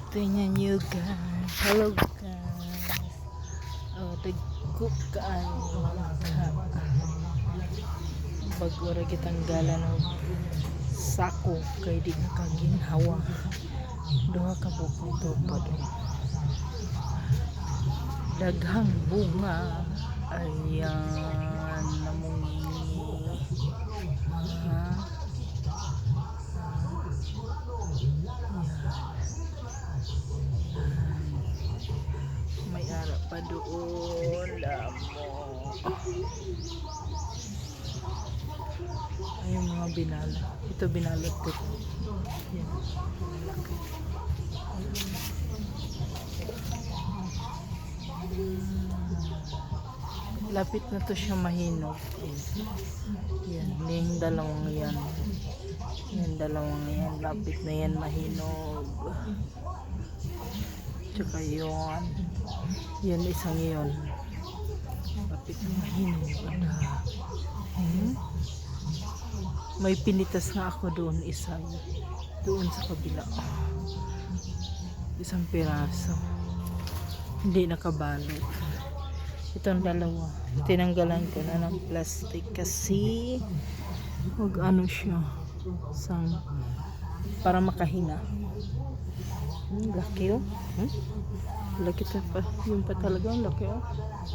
Tingnan nyo guys. Hello guys. Tagko kaan bagura gitanggalan og sako kay di nakaginhawa. Duha ka bukong tupad. Daghang bunga. Ayan namungi. May ara pa doon lamo. Ay yung mga binala. Ito binalot ko. Yan. Malaki. Lapit na to siya mahinog. Yan. Yung dalawang yan. Yan dalawang yan. Lapit na yan mahinog. Tsaka yun. Yan isang yun. Lapit na mahinog. May pinitas nga ako doon isa. Doon sa kabila. Isang piraso. Hindi nakabalot. Itong dalawa. Tinanggalan ko na ng plastic kasi wag ano siya. Para makahinga. Laki oh. Laki pa. Yung pa talaga ang laki oh.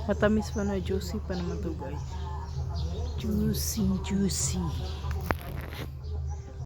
Matamis pa na. Juicy pa naman to guys. Juicy.